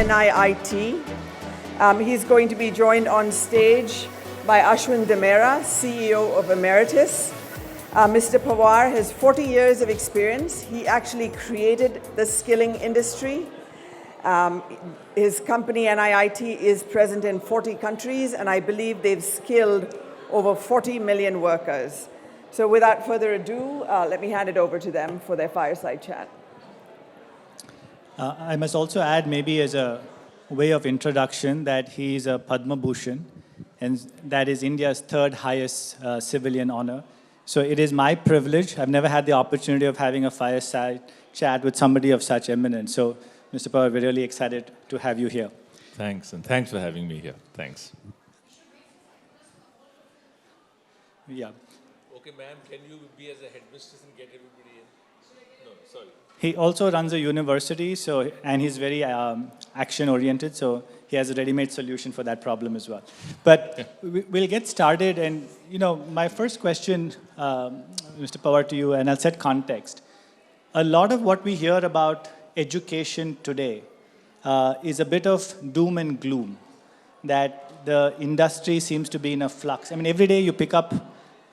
NIIT. He's going to be joined on stage by Ashwin Damera, CEO of Emeritus. Mr. Pawar has 40 years of experience. He actually created the skilling industry. His company, NIIT, is present in 40 countries, and I believe they've skilled over 40 million workers. So without further ado, let me hand it over to them for their fireside chat. I must also add, maybe as a way of introduction, that he is a Padma Bhushan, and that is India's third highest civilian honor. So it is my privilege. I've never had the opportunity of having a fireside chat with somebody of such eminence. So, Mr. Pawar, we're really excited to have you here. Thanks, and thanks for having me here. Thanks. Yeah. Okay, ma'am, can you be as a headmistress and get everybody in? No, sorry. He also runs a university, and he's very action-oriented, so he has a ready-made solution for that problem as well. But we'll get started, and my first question, Mr. Pawar, to you, and I'll set context. A lot of what we hear about education today is a bit of doom and gloom, that the industry seems to be in a flux. I mean, every day you pick up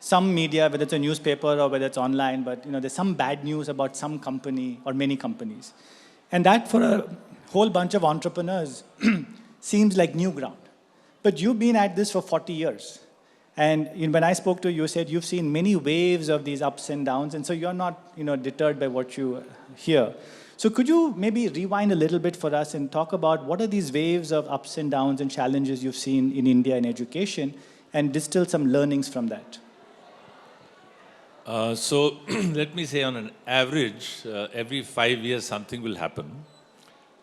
some media, whether it's a newspaper or whether it's online, but there's some bad news about some company or many companies. And that, for a whole bunch of entrepreneurs, seems like new ground. But you've been at this for 40 years. And when I spoke to you, you said you've seen many waves of these ups and downs, and so you're not deterred by what you hear. So could you maybe rewind a little bit for us and talk about what are these waves of ups and downs and challenges you've seen in India in education, and distill some learnings from that? So let me say, on an average, every 5 years something will happen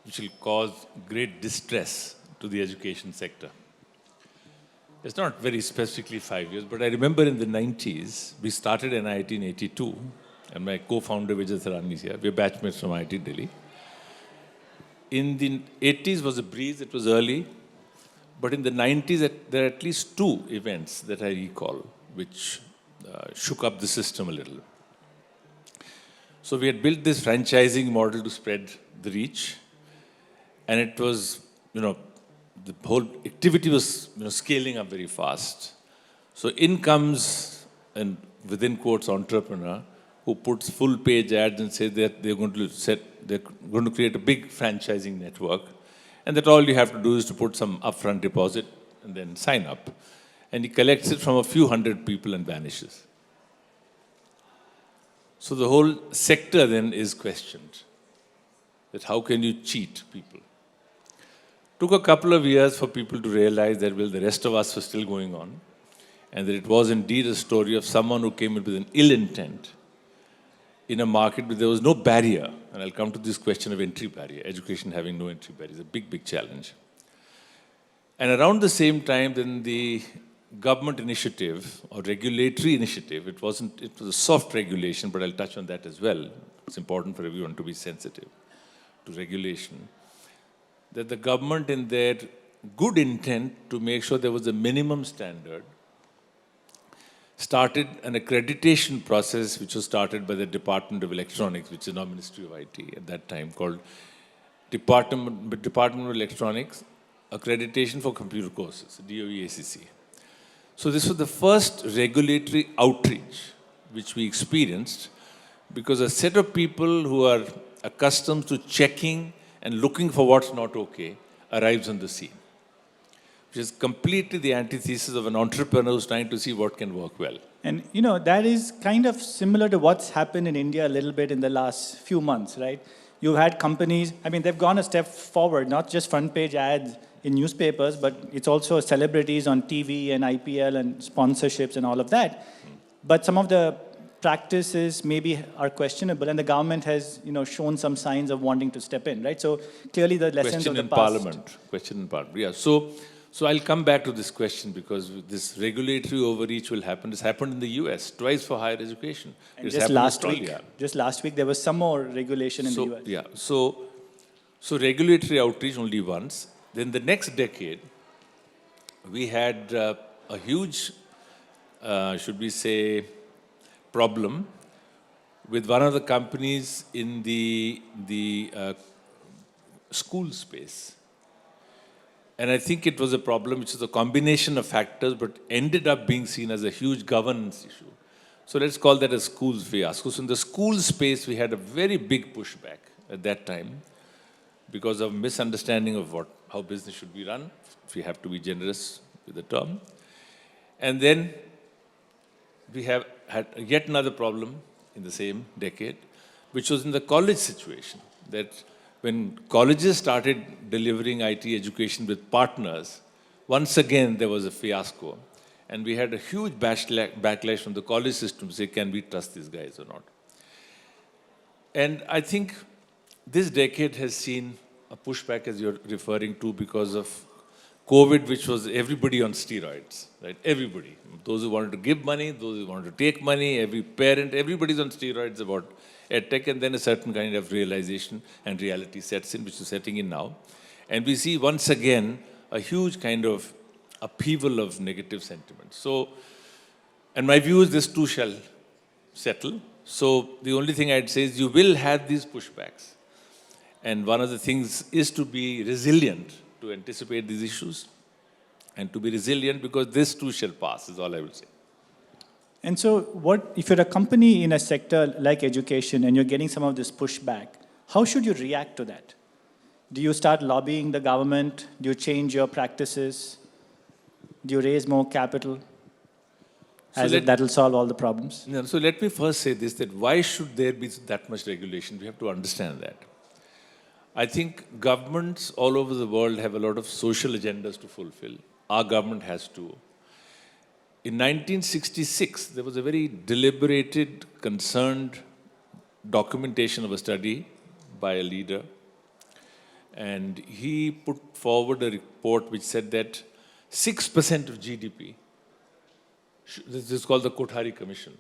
which will cause great distress to the education sector. It's not very specifically 5 years, but I remember in the 90s, we started NIIT in 82, and my co-founder Vijay Tharani is here. We're batchmates from IIT Delhi. In the 80s was a breeze, it was early, but in the 90s there are at least two events that I recall which shook up the system a little. So we had built this franchising model to spread the reach, and it was, the whole activity was, scaling up very fast. So in comes, and within quotes, entrepreneur who puts full-page ads and says that they're going to create a big franchising network, and that all you have to do is to put some upfront deposit and then sign up. And he collects it from a few hundred people and vanishes. So the whole sector then is questioned, that how can you cheat people? Took a couple of years for people to realize that, well, the rest of us were still going on, and that it was indeed a story of someone who came in with an ill intent in a market where there was no barrier. And I'll come to this question of entry barrier, education having no entry barrier is a big, big challenge. And around the same time, then the government initiative or regulatory initiative, it was a soft regulation, but I'll touch on that as well. It's important for everyone to be sensitive to regulation. That the government, in their good intent to make sure there was a minimum standard, started an accreditation process which was started by the Department of Electronics, which is now Ministry of IT at that time, called Department of Electronics Accreditation for Computer Courses, DOE-ACC. So this was the first regulatory outreach which we experienced, because a set of people who are accustomed to checking and looking for what's not okay arrives on the scene, which is completely the antithesis of an entrepreneur who's trying to see what can work well. And that is kind of similar to what's happened in India a little bit in the last few months, right? You've had companies, they've gone a step forward, not just front page ads in newspapers, but it's also celebrities on TV and IPL and sponsorships and all of that. But some of the practices maybe are questionable, and the government has, shown some signs of wanting to step in, right? So clearly the lessons of the past. Question in Parliament, yeah. So I'll come back to this question, because this regulatory overreach will happen. This happened in the US, twice for higher education. And just last week, there was some more regulation in the US. Yeah, so regulatory outreach only once. Then the next decade, we had a huge, should we say, problem with one of the companies in the school space. And I think it was a problem which is a combination of factors, but ended up being seen as a huge governance issue. So let's call that a schools fiasco. So in the school space, we had a very big pushback at that time because of misunderstanding of how business should be run, if we have to be generous with the term. And then we have had yet another problem in the same decade, which was in the college situation, that when colleges started delivering IT education with partners, once again there was a fiasco. And we had a huge backlash from the college system to say, can we trust these guys or not? And I think this decade has seen a pushback, as you're referring to, because of COVID, which was everybody on steroids, right? Everybody. Those who wanted to give money, those who wanted to take money, every parent, everybody's on steroids about EdTech, and then a certain kind of realization and reality sets in, which is setting in now. And we see once again a huge kind of upheaval of negative sentiment. So, and my view is this too shall settle. So the only thing I'd say is you will have these pushbacks. And one of the things is to be resilient, to anticipate these issues, and to be resilient because this too shall pass, is all I will say. And so what, if you're a company in a sector like education and you're getting some of this pushback, how should you react to that? Do you start lobbying the government? Do you change your practices? Do you raise more capital? As if that will solve all the problems? No, so let me first say this, that why should there be that much regulation? We have to understand that. I think governments all over the world have a lot of social agendas to fulfill. Our government has to. In 1966, there was a very deliberated, concerned documentation of a study by a leader. And he put forward a report which said that 6% of GDP, this is called the Kothari Commission,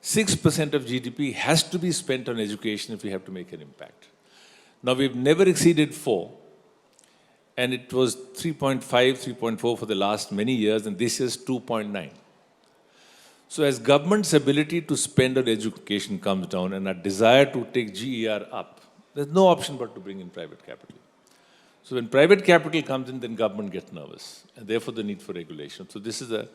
6% of GDP has to be spent on education if we have to make an impact. Now, we've never exceeded 4, and it was 3.5, 3.4 for the last many years, and this is 2.9. So as government's ability to spend on education comes down and our desire to take GER up, there's no option but to bring in private capital. So when private capital comes in, then government gets nervous, and therefore the need for regulation. So this is a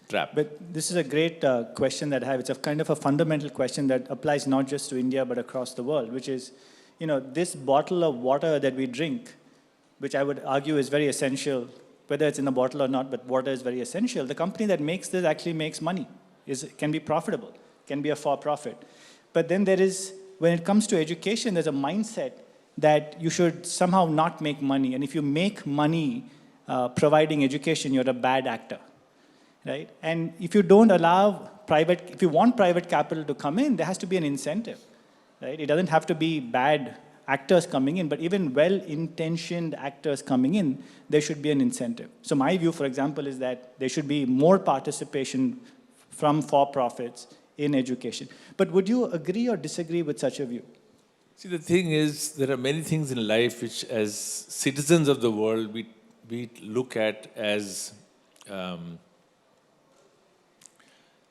trap. But this is a great question that I have. It's a kind of a fundamental question that applies not just to India, but across the world, which is, you know, this bottle of water that we drink, which I would argue is very essential, whether it's in a bottle or not, but water is very essential. The company that makes this actually makes money, can be profitable, can be a for-profit. But then there is, when it comes to education, there's a mindset that you should somehow not make money. And if you make money providing education, you're a bad actor, right? And if you don't allow if you want private capital to come in, there has to be an incentive. Right? It doesn't have to be bad actors coming in, but even well-intentioned actors coming in, there should be an incentive. So my view, for example, is that there should be more participation from for-profits in education. But would you agree or disagree with such a view? See, the thing is, there are many things in life which, as citizens of the world, we look at as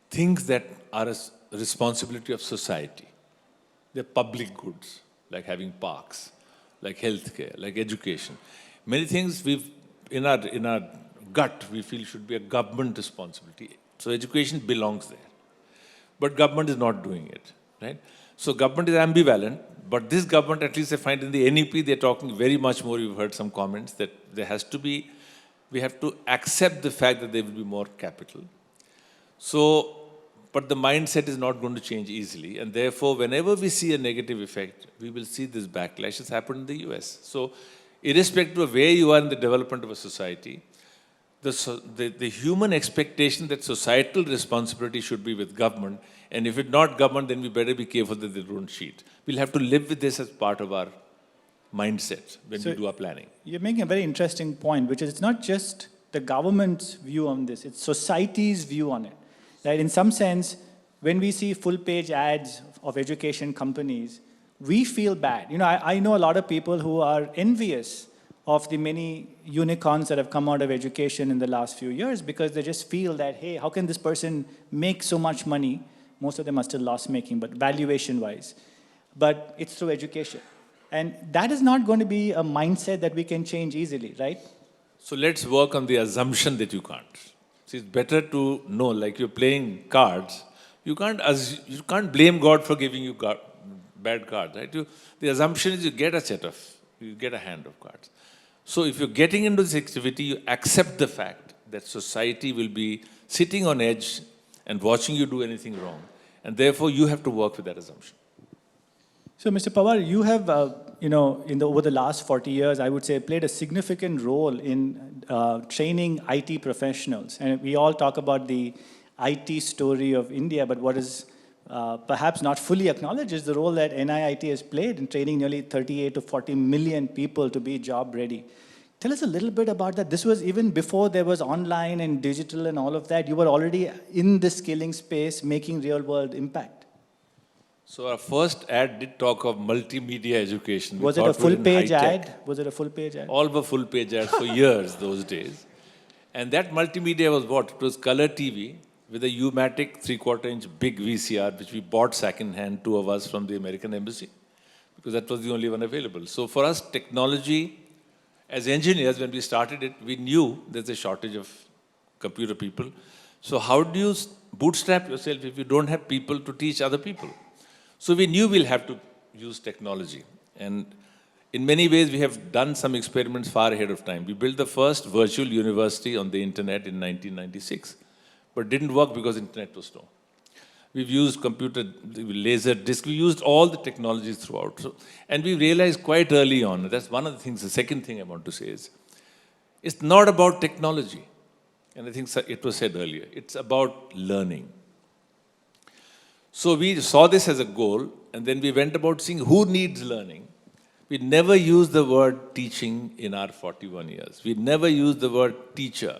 things that are a responsibility of society. They're public goods, like having parks, like healthcare, like education. Many things in our gut, we feel should be a government responsibility. So education belongs there. But government is not doing it, right? So government is ambivalent, but this government, at least I find in the NEP, they're talking very much more, you've heard some comments, that there has to be, we have to accept the fact that there will be more capital. So, but the mindset is not going to change easily, and therefore, whenever we see a negative effect, we will see this backlash. It's happened in the US. So, irrespective of where you are in the development of a society, the human expectation that societal responsibility should be with government, and if it's not government, then we better be careful that they don't cheat. We'll have to live with this as part of our mindset when we do our planning. You're making a very interesting point, which is it's not just the government's view on this, it's society's view on it. Right? In some sense, when we see full-page ads of education companies, we feel bad. You know, I know a lot of people who are envious of the many unicorns that have come out of education in the last few years because they just feel that, hey, how can this person make so much money? Most of them are still loss-making, but valuation-wise. But it's through education. And that is not going to be a mindset that we can change easily, right? So let's work on the assumption that you can't. See, it's better to know, like you're playing cards, you can't blame God for giving you bad cards, right? The assumption is you get a hand of cards. So if you're getting into this activity, you accept the fact that society will be sitting on edge and watching you do anything wrong. And therefore, you have to work with that assumption. So, Mr. Pawar, you have, over the last 40 years, I would say, played a significant role in training IT professionals. And we all talk about the IT story of India, but what is perhaps not fully acknowledged is the role that NIIT has played in training nearly 38 to 40 million people to be job ready. Tell us a little bit about that. This was even before there was online and digital and all of that. You were already in the skilling space, making real world impact. So our first ad did talk of multimedia education. Was it a full page ad? Was it a full page ad? All were full page ads for years those days. And that multimedia was what? It was color TV with a U-matic 3/4-inch big VCR, which we bought second-hand, two of us from the American Embassy, because that was the only one available. So for us, technology, as engineers, when we started it, we knew there's a shortage of computer people. So how do you bootstrap yourself if you don't have people to teach other people? So we knew we'll have to use technology. And in many ways, we have done some experiments far ahead of time. We built the first virtual university on the internet in 1996, but it didn't work because the internet was slow. We've used computer, laser disc, we used all the technologies throughout. And we realized quite early on, that's one of the things, the second thing I want to say is, it's not about technology. And I think it was said earlier, it's about learning. So we saw this as a goal, and then we went about seeing who needs learning. We never used the word teaching in our 41 years. We never used the word teacher.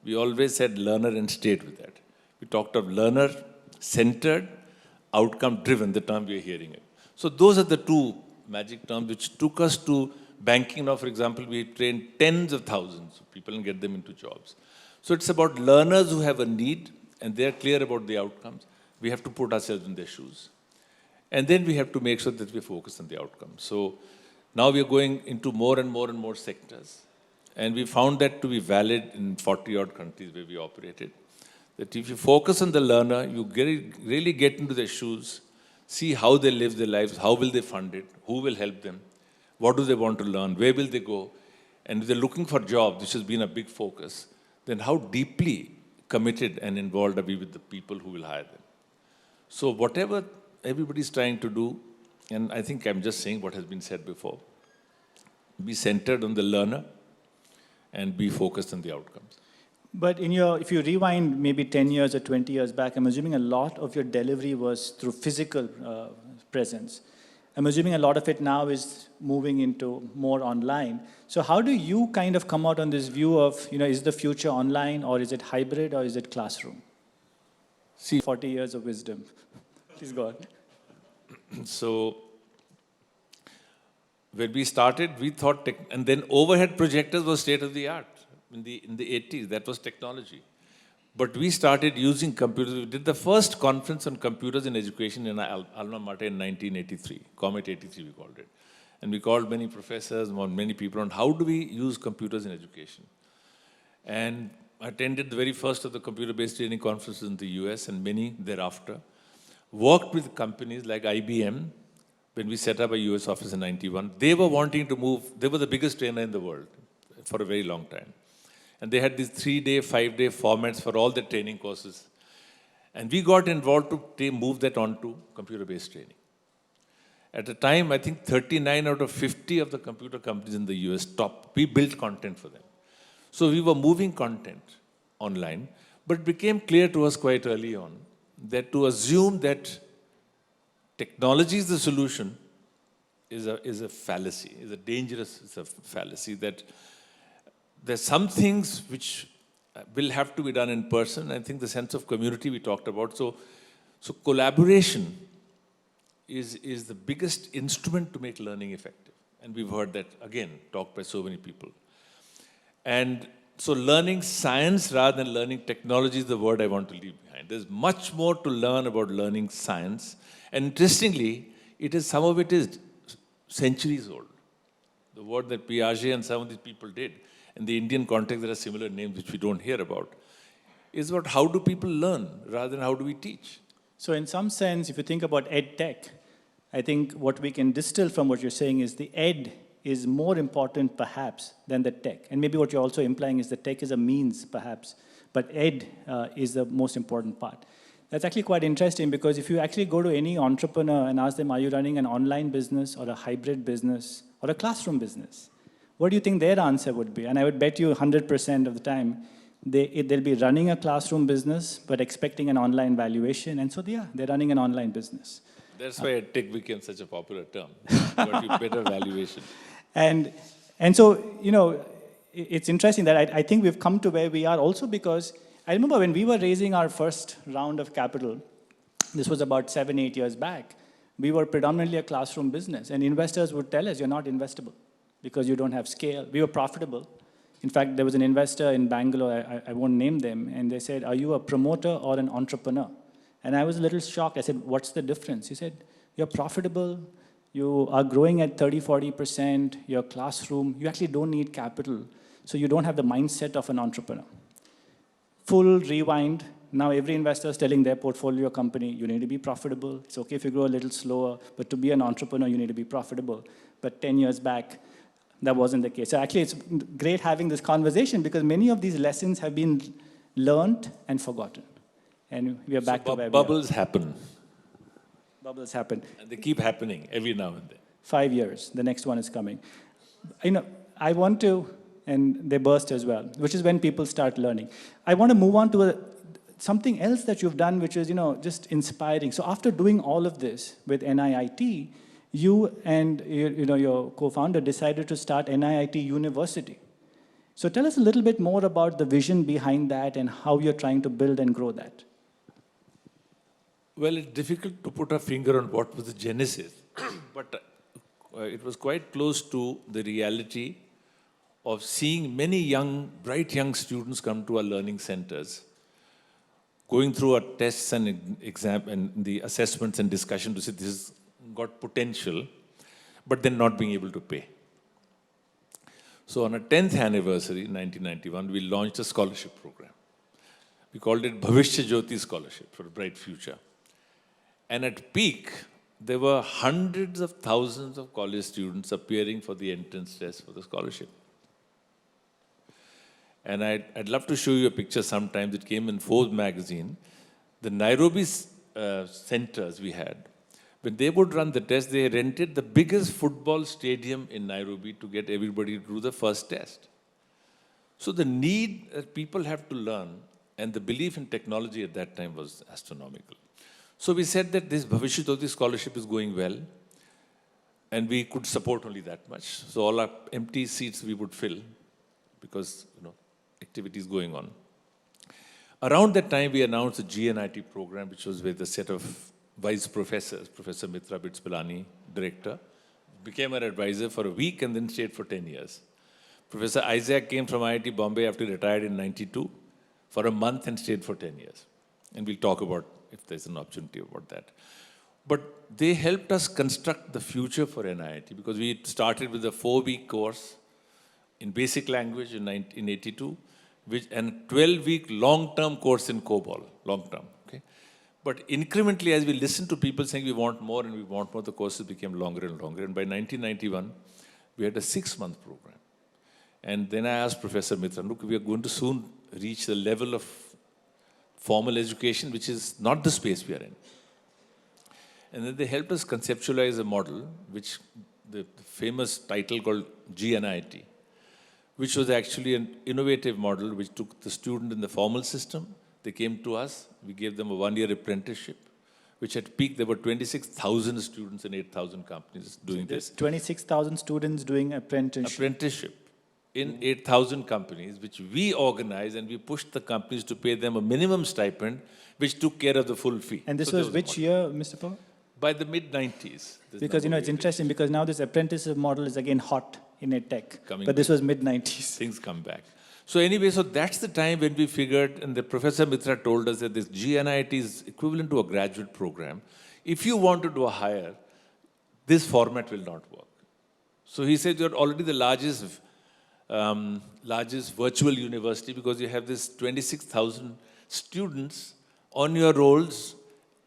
We always said learner and stayed with that. We talked of learner-centered, outcome-driven, the term we are hearing it. So those are the two magic terms which took us to banking. Now, for example, we train tens of thousands of people and get them into jobs. So it's about learners who have a need, and they're clear about the outcomes. We have to put ourselves in their shoes. And then we have to make sure that we focus on the outcomes. So now we are going into more and more and more sectors. And we found that to be valid in 40-odd countries where we operated. That if you focus on the learner, you really get into their shoes, see how they live their lives, how will they fund it, who will help them, what do they want to learn, where will they go. And if they're looking for jobs, which has been a big focus, then how deeply committed and involved are we with the people who will hire them. So whatever everybody's trying to do, and I think I'm just saying what has been said before, be centered on the learner and be focused on the outcomes. But if you rewind maybe 10 years or 20 years back, I'm assuming a lot of your delivery was through physical presence. I'm assuming a lot of it now is moving into more online. So how do you kind of come out on this view of, is the future online, or is it hybrid, or is it classroom? See, 40 years of wisdom. Please go on. So when we started, we thought, and then overhead projectors were state of the art in the 80s. That was technology. But we started using computers. We did the first conference on computers in education in our alma mater in 1983. Comet 83, we called it. And we called many professors, many people on how do we use computers in education. And I attended the very first of the computer-based training conferences in the US and many thereafter. Worked with companies like IBM when we set up a US office in 91. They were wanting to move. They were the biggest trainer in the world for a very long time. And they had these 3-day, 5-day formats for all the training courses. And we got involved to move that on to computer-based training. At the time, I think 39 out of 50 of the computer companies in the US we built content for them. So we were moving content online, but it became clear to us quite early on that to assume that technology is the solution is a fallacy, is a fallacy, that there's some things which will have to be done in person. I think the sense of community we talked about. So collaboration is the biggest instrument to make learning effective. And we've heard that, again, talked by so many people. And so learning science rather than learning technology is the word I want to leave behind. There's much more to learn about learning science. And interestingly, some of it is centuries old. The work that Piaget and some of these people did. In the Indian context, there are similar names which we don't hear about. It's about how do people learn rather than how do we teach. So in some sense, if you think about EdTech, I think what we can distill from what you're saying is the ed is more important perhaps than the tech. And maybe what you're also implying is the tech is a means perhaps, but ed is the most important part. That's actually quite interesting because if you actually go to any entrepreneur and ask them, are you running an online business or a hybrid business or a classroom business? What do you think their answer would be? And I would bet you 100% of the time, they'll be running a classroom business, but expecting an online valuation. And so, yeah, they're running an online business. That's why EdTech became such a popular term. Got you better valuation. And so, you know, it's interesting that I think we've come to where we are also because I remember when we were raising our first round of capital, this was about 7, 8 years back, we were predominantly a classroom business. And investors would tell us, you're not investable because you don't have scale. We were profitable. In fact, there was an investor in Bangalore, I won't name them, and they said, are you a promoter or an entrepreneur? And I was a little shocked. I said, what's the difference? He said, you're profitable, you are growing at 30, 40%, your classroom, you actually don't need capital, so you don't have the mindset of an entrepreneur. Full rewind, now every investor is telling their portfolio company, you need to be profitable, it's okay if you grow a little slower, but to be an entrepreneur, you need to be profitable. But 10 years back, that wasn't the case. So actually, it's great having this conversation because many of these lessons have been learned and forgotten. And we are back to where bubbles happen. Bubbles happen. And they keep happening every now and then. 5 years, the next one is coming. You know, I want to, and they burst as well, which is when people start learning. I want to move on to something else that you've done, which is, you know, just inspiring. So after doing all of this with NIIT, you and your co-founder decided to start NIIT University. So tell us a little bit more about the vision behind that and how you're trying to build and grow that. Well, it's difficult to put a finger on what was the genesis, but it was quite close to the reality of seeing many bright young students come to our learning centers, going through our tests and exam and the assessments and discussion to say this has got potential, but then not being able to pay. So on our 10th anniversary in 1991, we launched a scholarship program. We called it Bhavishya Jyoti Scholarship for a bright future. And at peak, there were hundreds of thousands of college students appearing for the entrance test for the scholarship. And I'd love to show you a picture sometime that came in Forbes magazine. The Nairobi centers we had, when they would run the test, they rented the biggest football stadium in Nairobi to get everybody to do the first test. So the need that people have to learn and the belief in technology at that time was astronomical. So we said that this Bhavishya Jyoti scholarship is going well, and we could support only that much. So all our empty seats we would fill because, activities going on. Around that time, we announced the GNIT program, which was with a set of vice professors, Professor Mitra Bitspilani, director, became our advisor for a week and then stayed for 10 years. Professor Isaac came from IIT Bombay after he retired in 92 for a month and stayed for 10 years. And we'll talk about if there's an opportunity about that. But they helped us construct the future for NIIT because we started with a 4-week course in basic language in 1982, and a 12-week long-term course in COBOL, long-term. Okay? But incrementally, as we listened to people saying we want more and we want more, the courses became longer and longer. And by 1991, we had a 6-month program. And then I asked Professor Mitra, look, we are going to soon reach the level of formal education, which is not the space we are in. And then they helped us conceptualize a model, which the famous title called GNIT, which was actually an innovative model which took the student in the formal system. They came to us, we gave them a 1-year apprenticeship, which at peak there were 26,000 students and 8,000 companies doing this. 26,000 students doing apprenticeship. In 8,000 companies, which we organized, and we pushed the companies to pay them a minimum stipend, which took care of the full fee. And this was which year, Mr. Pawar? By the mid-90s. Because, it's interesting because now this apprenticeship model is again hot in EdTech. But this was mid-90s. Things come back. So anyway, so that's the time when we figured, and the Professor Mitra told us that this GNIT is equivalent to a graduate program. If you want to do a higher, this format will not work. So he said, you're already the largest largest virtual university, because you have this 26,000 students on your rolls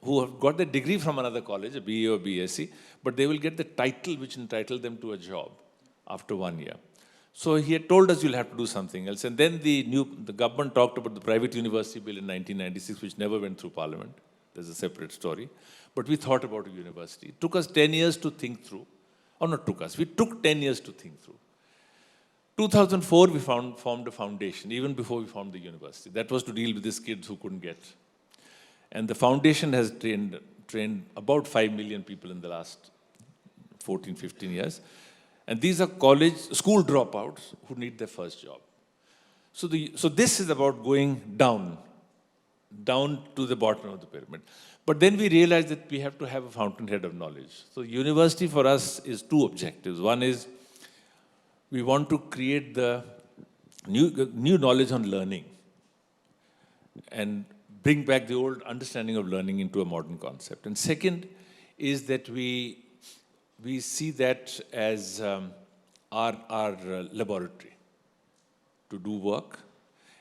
who have got the degree from another college, a BA or BSc, but they will get the title which entitled them to a job after 1 year. So he had told us you'll have to do something else. And then the government talked about the private university bill in 1996, which never went through parliament. There's a separate story. But we thought about a university. It took us 10 years to think through. Or not took us, we took 10 years to think through. 2004, we formed a foundation, even before we formed the university. That was to deal with these kids who couldn't get. And the foundation has trained about 5 million people in the last 14, 15 years. And these are school dropouts who need their first job. So this is about going down to the bottom of the pyramid. But then we realized that we have to have a fountainhead of knowledge. So university for us is two objectives. One is we want to create the new knowledge on learning and bring back the old understanding of learning into a modern concept. And second is that we see that as our laboratory to do work.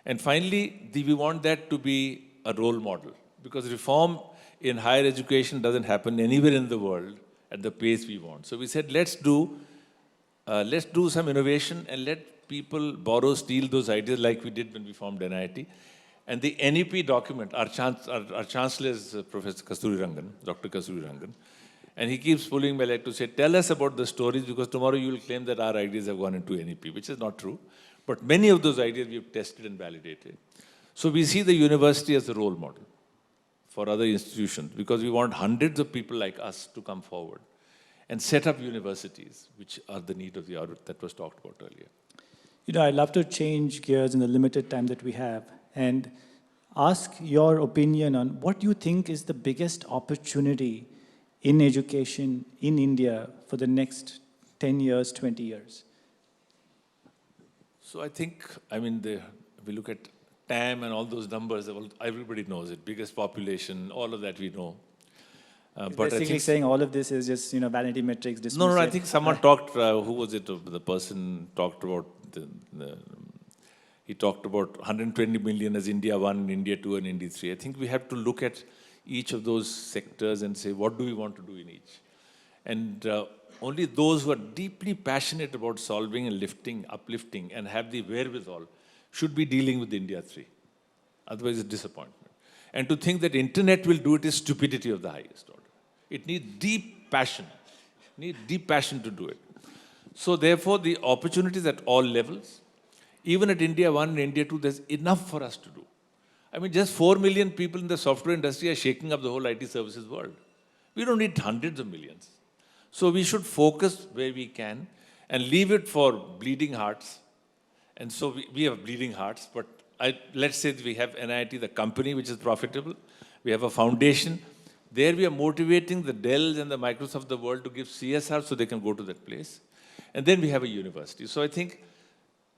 And finally, we want that to be a role model, because reform in higher education doesn't happen anywhere in the world at the pace we want. So we said, let's do some innovation and let people borrow, steal those ideas like we did when we formed NIIT. And the NEP document, our chancellor is Professor Kasturi Rangan, Dr. Kasturi Rangan. And he keeps pulling my leg to say, tell us about the stories, because tomorrow you will claim that our ideas have gone into NEP, which is not true. But many of those ideas we have tested and validated. So we see the university as a role model for other institutions, because we want hundreds of people like us to come forward and set up universities, which are the need of the hour that was talked about earlier. You know, I'd love to change gears in the limited time that we have and ask your opinion on what you think is the biggest opportunity in education in India for the next 10 years, 20 years. So I think, we look at TAM and all those numbers, everybody knows it, biggest population, all of that we know. But basically saying all of this is just, vanity metrics. No, I think someone talked, who was it? The person talked about, he talked about 120 million as India 1, India 2 and India 3. I think we have to look at each of those sectors and say, what do we want to do in each? And only those who are deeply passionate about solving and uplifting and have the wherewithal should be dealing with India 3. Otherwise, it's disappointment. And to think that internet will do it is stupidity of the highest order. It needs deep passion. To do it. So therefore, the opportunities at all levels, even at India 1 and India 2, there's enough for us to do. Just 4 million people in the software industry are shaking up the whole IT services world. We don't need hundreds of millions. So we should focus where we can and leave it for bleeding hearts. And so we have bleeding hearts, but let's say we have NIIT, the company, which is profitable. We have a foundation. There we are motivating the Dells and the Microsoft of the world to give CSR so they can go to that place. And then we have a university. So I think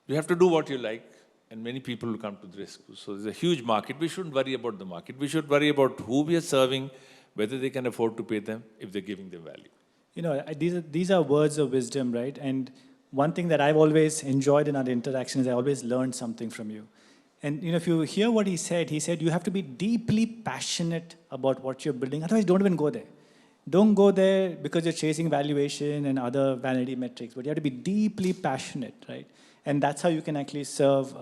you have to do what you like, and many people will come to the rescue. So there's a huge market. We shouldn't worry about the market. We should worry about who we are serving, whether they can afford to pay them, if they're giving them value. These are words of wisdom, right? And one thing that I've always enjoyed in our interaction is I always learned something from you. And if you hear what he said you have to be deeply passionate about what you're building. Otherwise, don't even go there. Don't go there because you're chasing valuation and other vanity metrics, but you have to be deeply passionate, right? And that's how you can actually serve.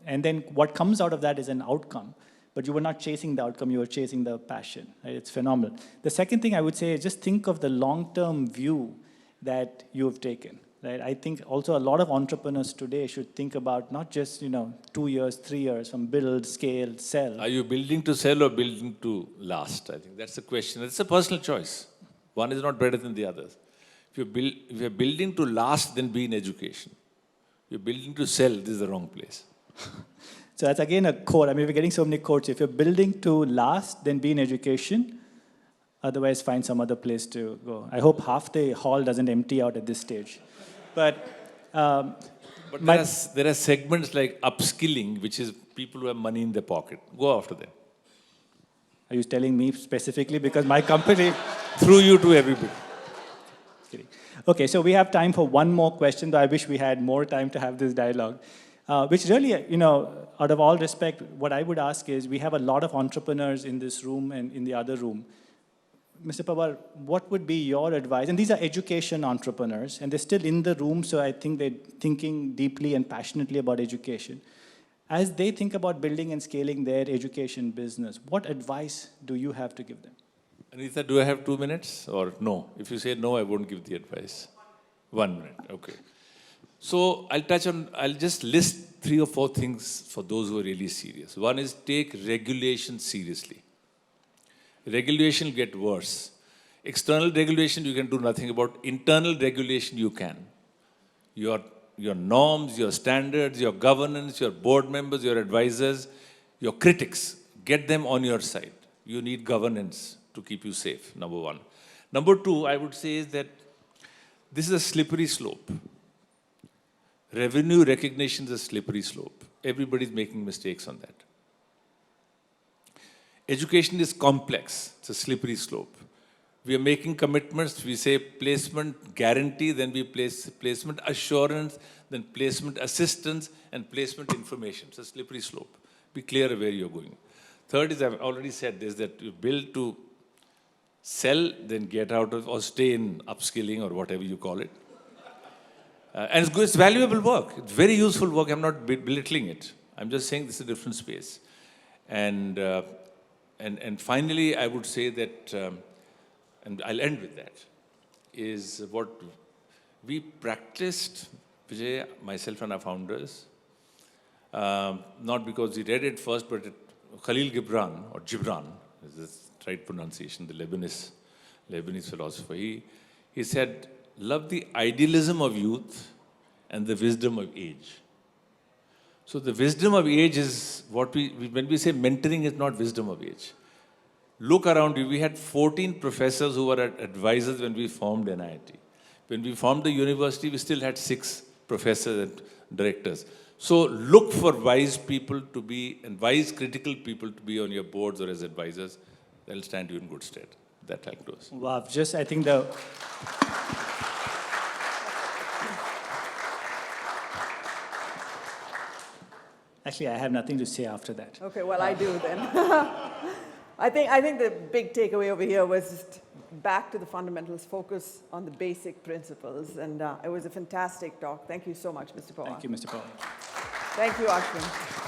And then what comes out of that is an outcome. But you were not chasing the outcome, you were chasing the passion. Right? It's phenomenal. The second thing I would say is just think of the long-term view that you've taken. Right? I think also a lot of entrepreneurs today should think about not just 2 years, 3 years from build, scale, sell. Are you building to sell or building to last? I think that's the question. It's a personal choice. One is not better than the others. If you're building to last, then be in education. If you're building to sell, this is the wrong place. So that's again a quote. We're getting so many quotes. If you're building to last, then be in education. Otherwise, find some other place to go. I hope half the hall doesn't empty out at this stage. But there are segments like upskilling, which is people who have money in their pocket. Go after them. Are you telling me specifically? Because my company... Through you to everybody. Kidding. Okay, so we have time for one more question, though I wish we had more time to have this dialogue. Which really, out of all respect, what I would ask is, we have a lot of entrepreneurs in this room and in the other room. Mr. Pawar, what would be your advice? And these are education entrepreneurs, and they're still in the room, so I think they're thinking deeply and passionately about education. As they think about building and scaling their education business, what advice do you have to give them? Anita, do I have 2 minutes or no? If you say no, I won't give the advice. 1 minute, okay. So I'll just list 3 or 4 things for those who are really serious. One is take regulation seriously. Regulation will get worse. External regulation you can do nothing about. Internal regulation you can. Your norms, your standards, your governance, your board members, your advisors, your critics, get them on your side. You need governance to keep you safe, number one. Number 2, I would say is that this is a slippery slope. Revenue recognition is a slippery slope. Everybody's making mistakes on that. Education is complex. It's a slippery slope. We are making commitments. We say placement guarantee, then we place placement assurance, then placement assistance, and placement information. It's a slippery slope. Be clear where you're going. Third is, I've already said this, that you build to sell, then get out of, or stay in upskilling or whatever you call it. And it's good, it's valuable work. It's very useful work. I'm not belittling it. I'm just saying this is a different space. And finally, I would say that, and I'll end with that, is what we practiced, Vijay, myself and our founders, not because we read it first, but Khalil Gibran, or Gibran, is the right pronunciation, the Lebanese philosopher, he said, love the idealism of youth and the wisdom of age. So the wisdom of age is what when we say mentoring is not wisdom of age. Look around you. We had 14 professors who were advisors when we formed NIIT. When we formed the university, we still had 6 professors and directors. So look for wise people to be, and wise critical people to be on your boards or as advisors. They'll stand you in good stead. That I'll close. Wow, just I think the... Actually, I have nothing to say after that. Okay, well, I do then. I think the big takeaway over here was just back to the fundamentals, focus on the basic principles. And it was a fantastic talk. Thank you so much, Mr. Pawar. Thank you, Mr. Pawar. Thank you, Ashwin.